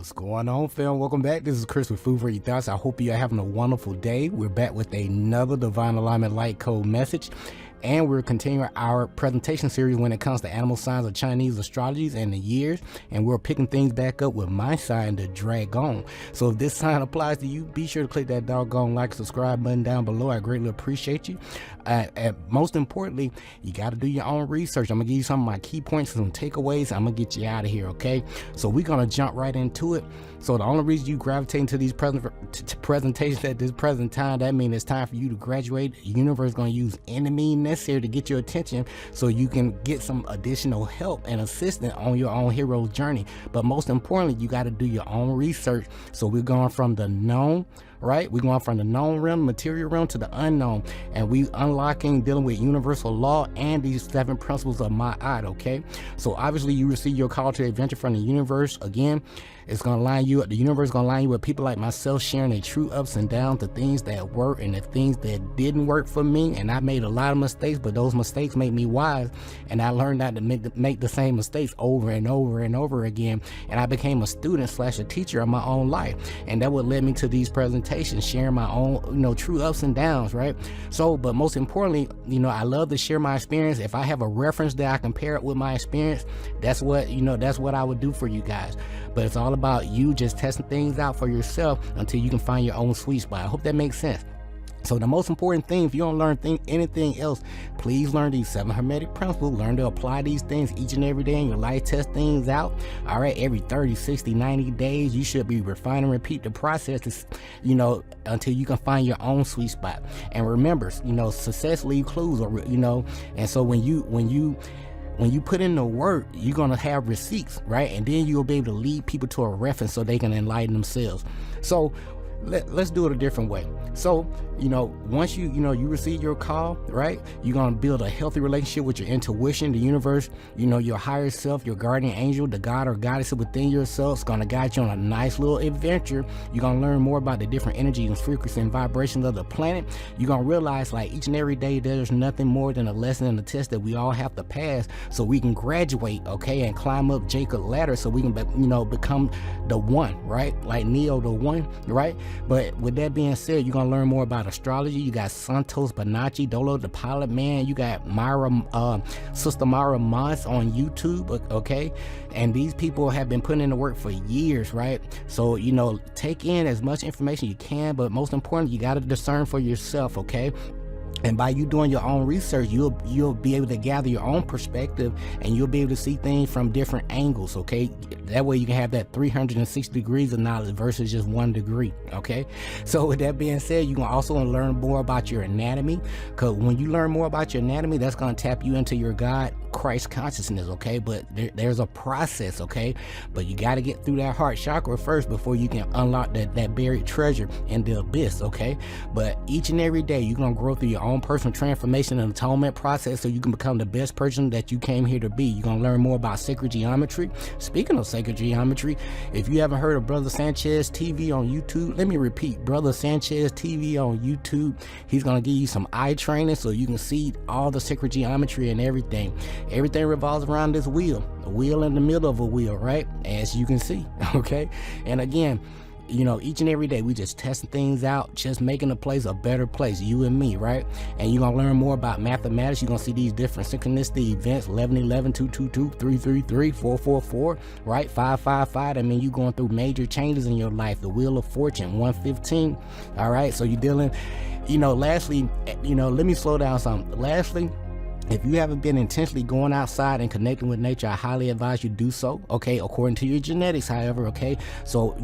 What's going on, fam? Welcome back. This is Chris with F4YT. I hope you're having a wonderful day. We're back with another Divine Alignment Light Code message, and we're continuing our presentation series when it comes to animal signs of Chinese astrologies and the years, and we're picking things back up with my sign, the Dragon. So if this sign applies to you, be sure to click that doggone like, subscribe button down below. I greatly appreciate you. And most importantly, you got to do your own research. I'm gonna give you some of my key points and some takeaways. I'm gonna get you out of here, okay? So we're gonna jump right into it. So the only reason you gravitate to these presentations at this present time, that means it's time for you to graduate. The universe is gonna use any means necessary to get your attention so you can get some additional help and assistance on your own hero's journey. But most importantly, you got to do your own research. So we're going from the known, right? We're going from the known realm, material realm, to the unknown, and we unlocking, dealing with universal law and these 7 principles of Ma'at, okay? So obviously you receive your call to adventure from the universe. Again, it's going to line you up. The universe is going to line you with people like myself, sharing their true ups and downs, the things that work and the things that didn't work for me. And I made a lot of mistakes, but those mistakes made me wise, and I learned not to make the same mistakes over and over and over again. And I became a student / a teacher of my own life, and that would lead me to these presentations, sharing my own true ups and downs, right? So, but most importantly, I love to share my experience. If I have a reference that I compare it with my experience, that's what I would do for you guys. But it's all about you just testing things out for yourself until you can find your own sweet spot. I hope that makes sense. So the most important thing, if you don't learn anything else, please learn these 7 hermetic principles. Learn to apply these things each and every day in your life. Test things out. All right, every 30, 60, 90 days, you should be refine and repeat the process, until you can find your own sweet spot. And remember, success leaves clues, and so when you put in the work, you're going to have receipts, right? And then you'll be able to lead people to a reference so they can enlighten themselves. So let's do it a different way. So, once you receive your call, right, you're going to build a healthy relationship with your intuition, the universe, your higher self, your guardian angel, the god or goddess within yourself is going to guide you on a nice little adventure. You're going to learn more about the different energies and frequencies and vibrations of the planet. You're going to realize, like, each and every day, there's nothing more than a lesson and a test that we all have to pass so we can graduate, okay, and climb up Jacob's ladder so we can, become the one, right? Like Neo, the one, right? But with that being said, you're going to learn more about astrology. You got Santos Bonacci, Dolo the Pilot Man. You got Sister Mara Moss on YouTube, okay? And these people have been putting in the work for years, right? So, take in as much information you can, but most importantly, you got to discern for yourself, okay? And by you doing your own research, you'll be able to gather your own perspective, and you'll be able to see things from different angles, okay? That way you can have that 360 degrees of knowledge versus just 1 degree, okay? So with that being said, you can also learn more about your anatomy, because when you learn more about your anatomy, that's going to tap you into your God Christ consciousness, okay? But there's a process, okay? But you got to get through that heart chakra first before you can unlock that buried treasure in the abyss, okay? But each and every day, you're going to grow through your own personal transformation and atonement process so you can become the best person that you came here to be. You're going to learn more about sacred geometry. Speaking of sacred geometry, if you haven't heard of Brother Sanchez TV on YouTube, let me repeat, Brother Sanchez TV on YouTube. He's going to give you some eye training so you can see all the sacred geometry and everything. Everything revolves around this wheel, a wheel in the middle of a wheel, right? As you can see, okay? And again, each and every day we just testing things out, just making the place a better place, you and me, right? And you're gonna learn more about mathematics. You're gonna see these different synchronicity events: 11 11 2 2 2 3 3 3 4 4 4, right? 5 5 5. I mean, you going through major changes in your life. The wheel of fortune 115. All right, so you're dealing, lastly, let me slow down some. Lastly, if you haven't been intentionally going outside and connecting with nature, I highly advise you do so, okay, according to your genetics, however, okay? So,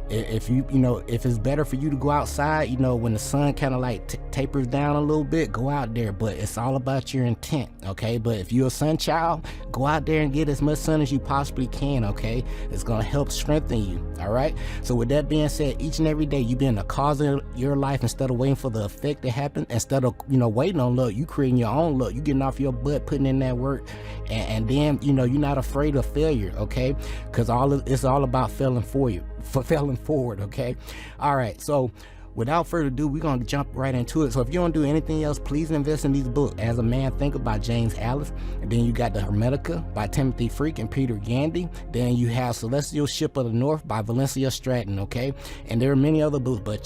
if it's better for you to go outside, when the sun kind of like tapers down a little bit, go out there, but it's all about your intent, okay? But if you're a sun child, go out there and get as much sun as you possibly can, okay? It's going to help strengthen you, all right? So with that being said, each and every day, you being the cause of your life instead of waiting for the effect to happen, instead of, waiting on luck, you creating your own luck. You getting off your butt, putting in that work, and then you're not afraid of failure, okay? Because it's all about failing forward, okay? All right, so without further ado, we're going to jump right into it. So if you don't do anything else, please invest in these books. As a Man Thinketh by James Allis. And then you got the Hermetica by Timothy Freak and Peter Gandy. Then you have Celestial Ship of the North by Valencia Stratton, okay? And there are many other books, but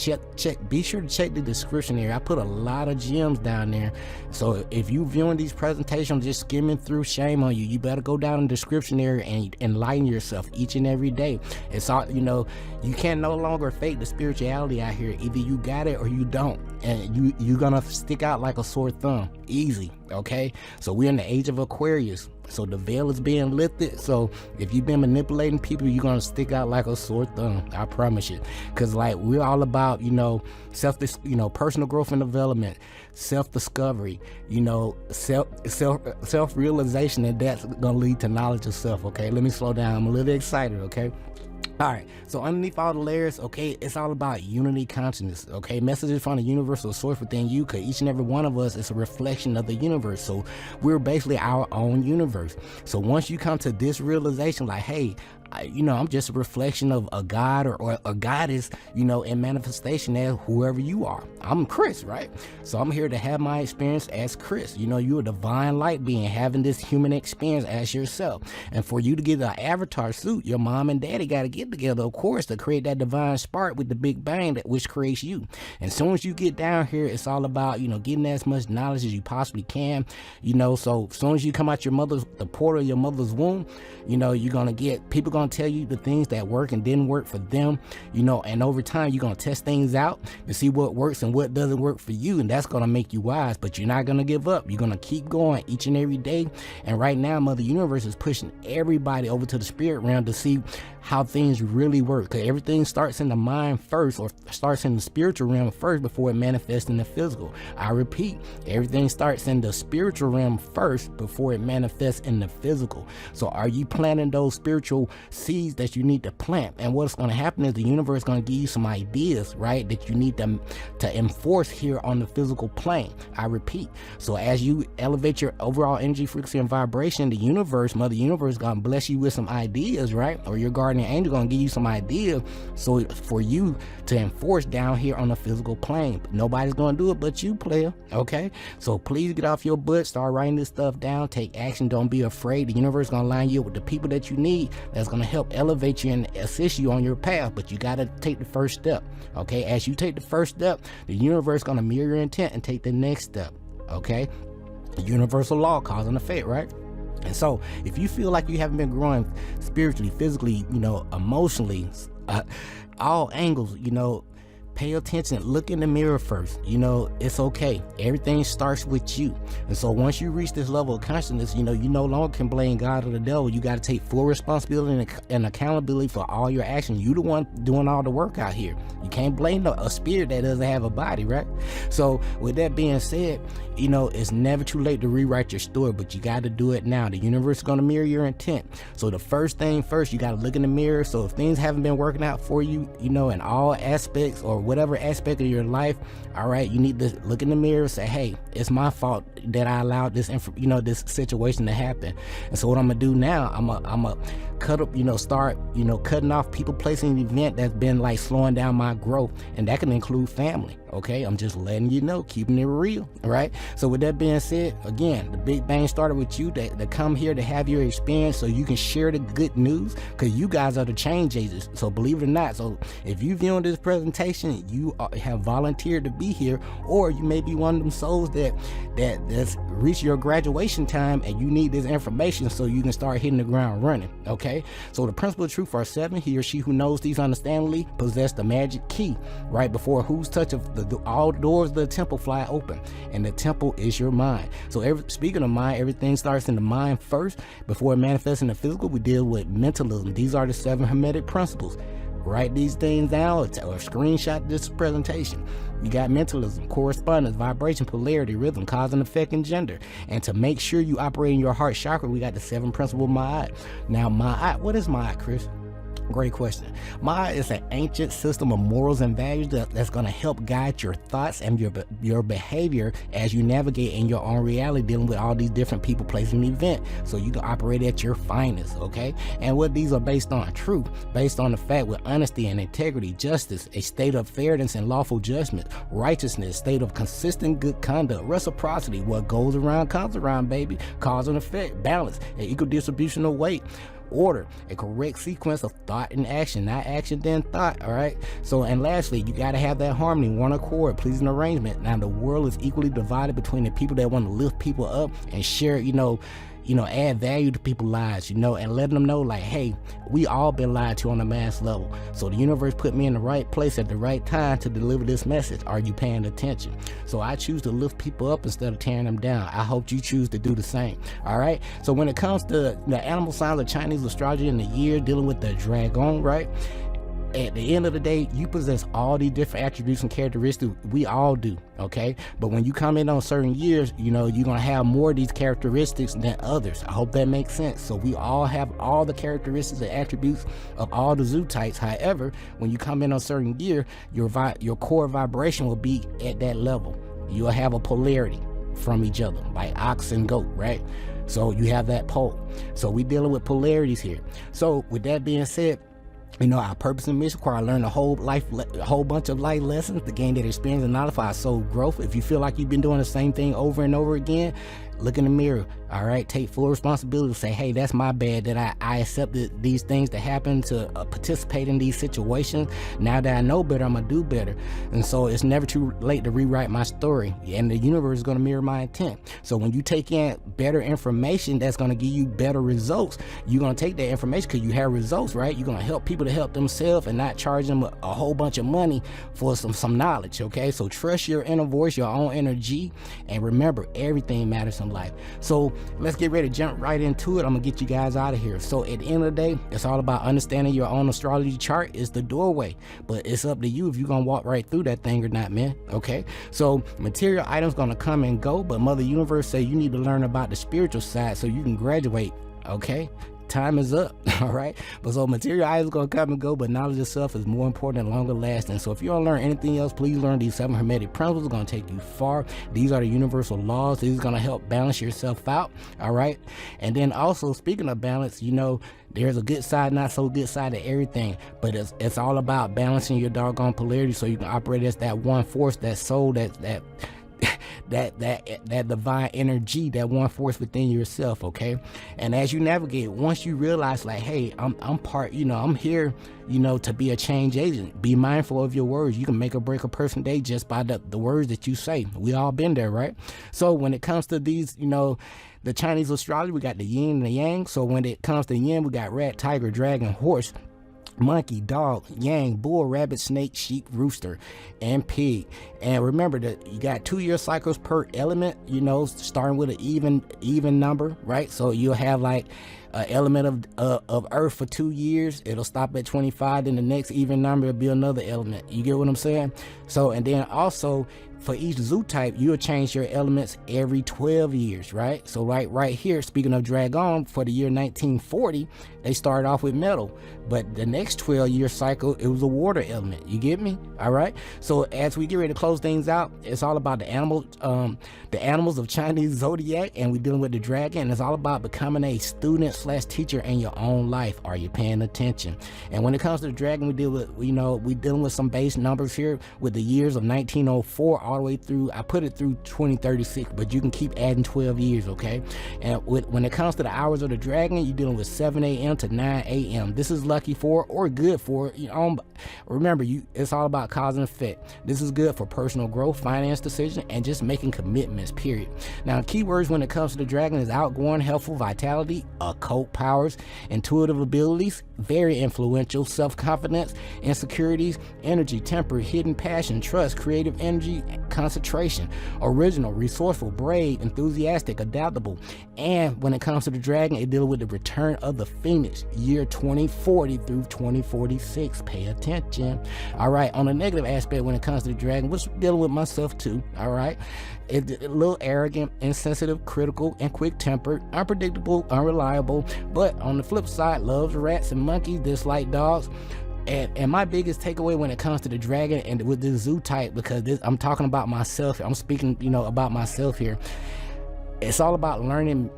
be sure to check the description here. I put a lot of gems down there. So if you viewing these presentations, just skimming through, shame on you. You better go down in the description area and enlighten yourself each and every day. It's all, you know, you can no longer fake the spirituality out here. Either you got it or you don't, and you're gonna stick out like a sore thumb. Easy, okay? So we're in the age of Aquarius, so the veil is being lifted. So if you've been manipulating people, you're gonna stick out like a sore thumb. I promise you. Because like we're all about, you know, personal growth and development, self-discovery, you know, self-realization, and that's gonna lead to knowledge of self. Okay, let me slow down. I'm a little excited. Okay. All right, so underneath all the layers, okay, it's all about unity consciousness, okay? Messages from the universal source within you, because each and every one of us is a reflection of the universe. So we're basically our own universe. So once you come to this realization, like, hey, you know, I'm just a reflection of a God or a goddess, you know, in manifestation as whoever you are. I'm Chris, right? So I'm here to have my experience as Chris. You know, you're a divine light being having this human experience as yourself. And for you to get an avatar suit, your mom and daddy got to get together, of course, to create that divine spark with the Big Bang which creates you. And as soon as you get down here, it's all about, you know, getting as much knowledge as you possibly can, you know. So as soon as you come out the portal of your mother's womb, you know, you're going to get people gonna tell you the things that work and didn't work for them, you know, and over time you're gonna test things out to see what works and what doesn't work for you, and that's gonna make you wise. But you're not gonna give up. You're gonna keep going each and every day. And right now, Mother Universe is pushing everybody over to the spirit realm to see how things really work, because everything starts in the mind first, or starts in the spiritual realm first before it manifests in the physical. I repeat, everything starts in the spiritual realm first before it manifests in the physical. So are you planting those spiritual seeds that you need to plant? And what's going to happen is the universe is going to give you some ideas, right, that you need to enforce here on the physical plane. I repeat, so as you elevate your overall energy, frequency, and vibration, the universe, Mother Universe, is going to bless you with some ideas, right? Or your guardian angel going to give you some ideas so for you to enforce down here on the physical plane. Nobody's going to do it but you, player, okay? So please get off your butt, start writing this stuff down, take action, don't be afraid. The universe is going to line you up with the people that you need that's going to help elevate you and assist you on your path, but you got to take the first step, okay? As you take the first step, the universe is going to mirror your intent and take the next step, okay? The universal law, cause and effect, right? And so if you feel like you haven't been growing spiritually, physically, you know, emotionally, all angles, you know, pay attention, look in the mirror first. You know, it's okay. Everything starts with you. And so once you reach this level of consciousness, you know, you no longer can blame God or the devil. You got to take full responsibility and accountability for all your actions. You the one doing all the work out here. You can't blame a spirit that doesn't have a body, right? So with that being said, you know, it's never too late to rewrite your story, but you got to do it now. The universe is going to mirror your intent. So the first thing first, you got to look in the mirror. So if things haven't been working out for you, you know, in all aspects or whatever aspect of your life, all right, you need to look in the mirror and say, hey, it's my fault that I allowed this, you know, this situation to happen. And so what I'm gonna do now, I'm gonna cut up, you know, start, you know, cutting off people, placing an event that's been like slowing down my growth, and that can include family. Okay, I'm just letting you know, keeping it real, all right? So with that being said, again, the Big Bang started with you to come here to have your experience so you can share the good news, because you guys are the change agents. So believe it or not, so if you viewing this presentation, you have volunteered to be here, or you may be one of them souls that's reached your graduation time and you need this information so you can start hitting the ground running, okay? So the principle of truth are 7. He or she who knows these understandingly possess the magic key, right? Before whose touch of all doors of the temple fly open, and the temple is your mind. So speaking of mind, everything starts in the mind first before it manifests in the physical. We deal with mentalism. These are the 7 Hermetic principles. Write these things down or screenshot this presentation. You got mentalism, correspondence, vibration, polarity, rhythm, cause and effect, and gender. And to make sure you operate in your heart chakra, we got the 7 principles of Ma'at. Now, Ma'at, what is Ma'at, Chris? Great question. Maya is an ancient system of morals and values that's going to help guide your thoughts and your behavior as you navigate in your own reality, dealing with all these different people, places, and events, so you can operate at your finest, okay? And what these are based on: truth, based on the fact with honesty and integrity; justice, a state of fairness and lawful judgment; righteousness, state of consistent good conduct; reciprocity, what goes around comes around, baby; cause and effect; balance, an equal distribution of weight; order, a correct sequence of thought and action, not action then thought. All right. So, and lastly, you got to have that harmony, one accord, pleasing arrangement. Now the world is equally divided between the people that want to lift people up and share, add value to people's lives, and letting them know, like, hey, we all been lied to on a mass level. So the universe put me in the right place at the right time to deliver this message. Are you paying attention? So I choose to lift people up instead of tearing them down. I hope you choose to do the same. All right. So when it comes to the animal signs of Chinese astrology in the year, dealing with the dragon, right? At the end of the day, you possess all these different attributes and characteristics. We all do, okay? But when you come in on certain years, you're gonna have more of these characteristics than others. I hope that makes sense. So we all have all the characteristics and attributes of all the zoo types. However, when you come in on certain year, your core vibration will be at that level. You'll have a polarity from each other, like ox and goat, right? So you have that pole. So we dealing with polarities here. So with that being said, our purpose and mission require learn a whole bunch of life lessons to gain that experience and knowledge for our soul growth. If you feel like you've been doing the same thing over and over again, look in the mirror. All right, take full responsibility. Say, hey, that's my bad that I accepted these things to happen, to participate in these situations. Now that I know better, I'm gonna do better. And so it's never too late to rewrite my story, and the universe is gonna mirror my intent. So when you take in better information that's gonna give you better results, you're gonna take that information because you have results, right? You're gonna help people to help themselves and not charge them a whole bunch of money for some knowledge, okay? So trust your inner voice, your own energy, and remember, everything matters in life. So let's get ready to jump right into it. I'm gonna get you guys out of here. So at the end of the day, it's all about understanding your own astrology chart is the doorway, but it's up to you if you're gonna walk right through that thing or not, man. Okay, so material items gonna come and go, but Mother Universe say you need to learn about the spiritual side so you can graduate. Okay, time is up. All right, but so material items gonna come and go, but knowledge itself is more important and longer lasting. So if you don't learn anything else, please learn these 7 hermetic principles. It's gonna take you far. These are the universal laws. These are gonna help balance yourself out. All right, and then also, speaking of balance, there's a good side, not so good side to everything, but it's all about balancing your doggone polarity so you can operate as that one force, that soul, that divine energy, that one force within yourself. Okay, and as you navigate, once you realize, like, hey, I'm part, I'm here, to be a change agent. Be mindful of your words. You can make or break a person's day just by the words that you say. We all been there, right? So when it comes to these, the Chinese astrology, we got the yin and the yang. So when it comes to yin, we got rat, tiger, dragon, horse, monkey, dog, yang, bull, rabbit, snake, sheep, rooster, and pig. And remember that you got 2-year cycles per element, starting with an even number, right? So you'll have like an element of earth for 2 years. It'll stop at 25. Then the next even number will be another element. You get what I'm saying? So, and then also for each zoo type, you'll change your elements every 12 years, right? So right here, speaking of dragon, for the year 1940, they started off with metal, but the next 12-year cycle, it was a water element. You get me? All right. So as we get ready to close things out, it's all about the animals of Chinese zodiac, and we're dealing with the dragon. And it's all about becoming a student/teacher in your own life. Are you paying attention? And when it comes to the dragon, we deal with, we're dealing with some base numbers here with the years of 1904 all the way through. I put it through 2036, but you can keep adding 12 years. Okay. And when it comes to the hours of the dragon, you're dealing with 7 a.m. to 9 a.m. This is lucky for or good for, remember, it's all about cause and effect. This is good for personal growth, finance decision, and just making commitments, period. Now, keywords when it comes to the dragon is outgoing, helpful, vitality, occult powers, intuitive abilities, very influential, self-confidence, insecurities, energy, temper, hidden passion, trust, creative energy, concentration, original, resourceful, brave, enthusiastic, adaptable. And when it comes to the dragon, it deals with the return of the phoenix, year 2040 through 2046. Pay attention. All right, on the negative aspect, when it comes to the dragon, which dealing with myself too, all right, it's a little arrogant, insensitive, critical, and quick-tempered, unpredictable, unreliable. But on the flip side, loves rats and monkeys, dislike dogs. And my biggest takeaway when it comes to the dragon and with this zoo type, because I'm talking about myself, I'm speaking, about myself here. It's all about learning.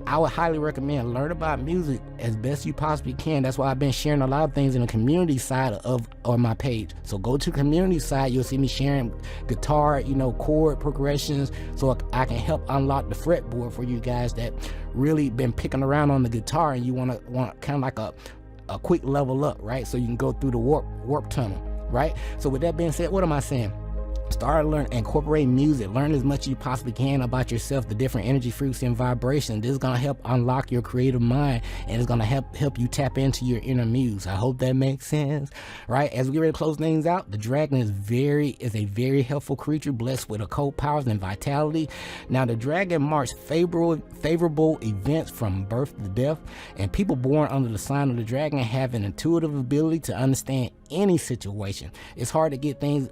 I would highly recommend learn about music as best you possibly can. That's why I've been sharing a lot of things in the community side on my page. So go to the community side, you'll see me sharing guitar, chord progressions, so I can help unlock the fretboard for you guys that really been picking around on the guitar and you want kind of like a quick level up, right? So you can go through the warp tunnel, right? So with that being said, what am I saying? Start learning, incorporate music, learn as much as you possibly can about yourself, the different energy, frequency, and vibration. This is going to help unlock your creative mind, and it's going to help you tap into your inner muse. I hope that makes sense, right? As we get ready to close things out, the dragon is a very helpful creature, blessed with occult powers and vitality. Now, the dragon marks favorable events from birth to death, and people born under the sign of the dragon have an intuitive ability to understand any situation. It's hard to get things,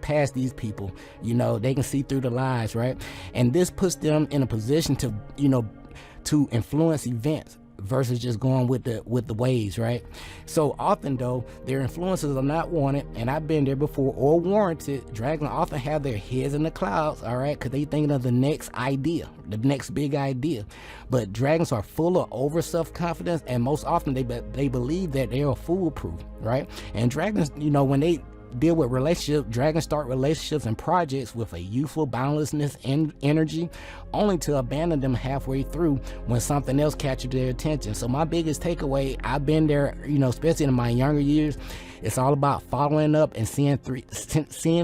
past these people. They can see through the lies, right? And this puts them in a position to influence events versus just going with the waves, right? So often though, their influences are not wanted, and I've been there before, or warranted. Dragons often have their heads in the clouds, all right, because they thinking of the next idea, the next big idea. But dragons are full of over self-confidence, and most often they believe that they are foolproof, right? And dragons, when they deal with relationships, dragons start relationships and projects with a youthful boundlessness and energy, only to abandon them halfway through when something else catches their attention. So my biggest takeaway, I've been there, especially in my younger years, it's all about following up and seeing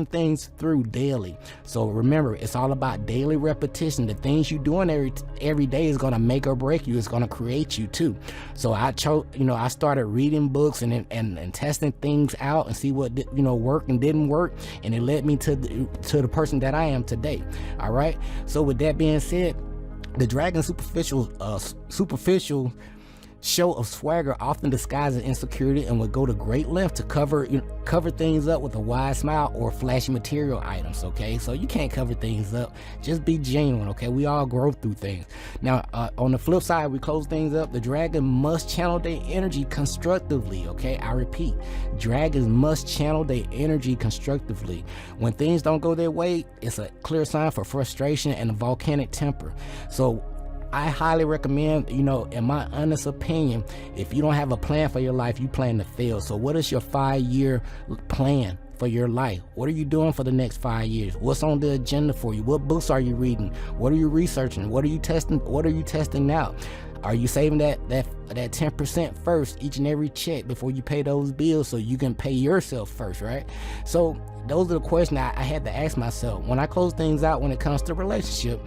things through daily. So remember, it's all about daily repetition. The things you're doing every day is going to make or break you. It's going to create you too. So I started reading books and testing things out and see what worked and didn't work, and it led me to the person that I am today. All right. So with that being said, the dragon superficial show of swagger often disguises insecurity and would go to great length to cover things up with a wide smile or flashy material items. Okay, so you can't cover things up. Just be genuine. Okay, we all grow through things. Now, on the flip side, we close things up. The dragon must channel their energy constructively. Okay, I repeat, dragons must channel their energy constructively. When things don't go their way, it's a clear sign for frustration and a volcanic temper. So I highly recommend, in my honest opinion, if you don't have a plan for your life, you plan to fail. So what is your 5-year plan for your life? What are you doing for the next 5 years? What's on the agenda for you? What books are you reading? What are you researching? What are you testing out? Are you saving that 10% first each and every check before you pay those bills, so you can pay yourself first, right? So those are the questions I had to ask myself when I close things out when it comes to relationship.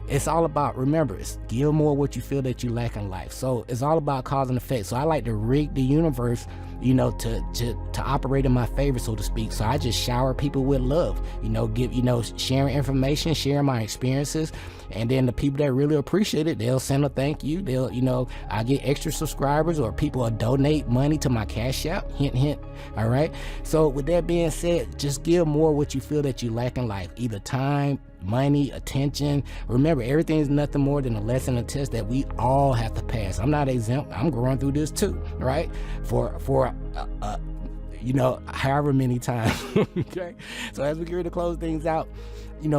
It's all about, remember, it's give more what you feel that you lack in life. So it's all about cause and effect. So I like to rig the universe, to operate in my favor, so to speak. So I just shower people with love, sharing information, sharing my experiences. And then the people that really appreciate it, they'll send a thank you. They'll, I get extra subscribers, or people will donate money to my Cash App. Hint, hint. All right. So with that being said, just give more what you feel that you lack in life, either time, money, attention. Remember, everything is nothing more than a lesson, a test that we all have to pass. I'm not exempt. I'm going through this too, right? For however many times. Okay. So as we get ready to close things out,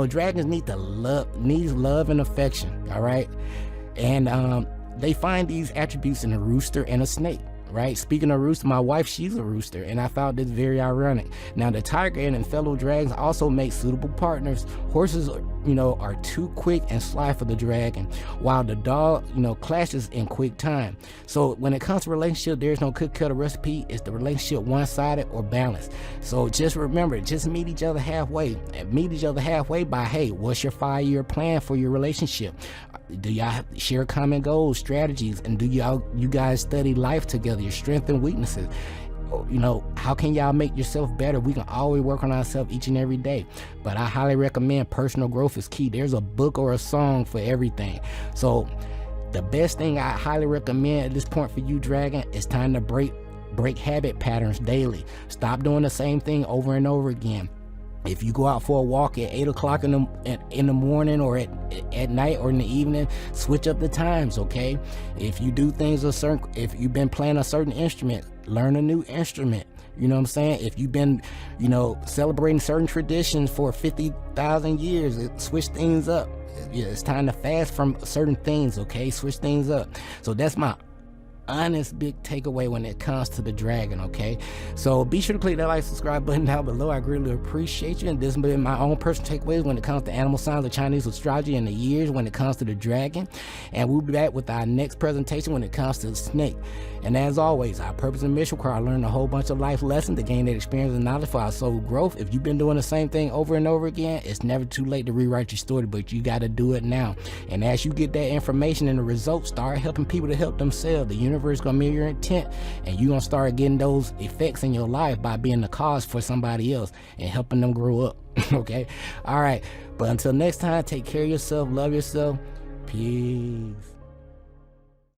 dragons need love and affection. All right. And they find these attributes in a rooster and a snake. Right. Speaking of rooster, my wife, she's a rooster, and I found this very ironic. Now, the tiger and fellow dragons also make suitable partners. Horses, are too quick and sly for the dragon, while the dog, clashes in quick time. So when it comes to relationship, there's no cookie-cutter recipe. It's the relationship one-sided or balanced. So just remember, just meet each other halfway. And meet each other halfway by, hey, what's your 5-year plan for your relationship? Do y'all share common goals, strategies, and do you guys study life together, your strengths and weaknesses? you know, how can y'all make yourself better? We can always work on ourselves each and every day. But I highly recommend personal growth is key. There's a book or a song for everything. So the best thing I highly recommend at this point for you, Dragon, is time to break habit patterns daily. Stop doing the same thing over and over again. If you go out for a walk at 8 o'clock in the morning, or at night or in the evening, switch up the times, okay? If you do things if you've been playing a certain instrument, learn a new instrument. You know what I'm saying? If you've been, you know, celebrating certain traditions for 50,000 years, switch things up. It's time to fast from certain things, okay? Switch things up. So that's my honest big takeaway when it comes to the Dragon, okay? So be sure to click that like, subscribe button down below. I greatly appreciate you. And this has been my own personal takeaways when it comes to animal signs of Chinese astrology and the years when it comes to the Dragon. And we'll be back with our next presentation when it comes to the snake. And as always, our purpose and mission require learn a whole bunch of life lessons to gain that experience and knowledge for our soul growth. If you've been doing the same thing over and over again, it's never too late to rewrite your story, but you got to do it now. And as you get that information and the results, start helping people to help themselves. The universe is going to mirror your intent, and you're going to start getting those effects in your life by being the cause for somebody else and helping them grow up. Okay? All right. But until next time, take care of yourself, love yourself. Peace.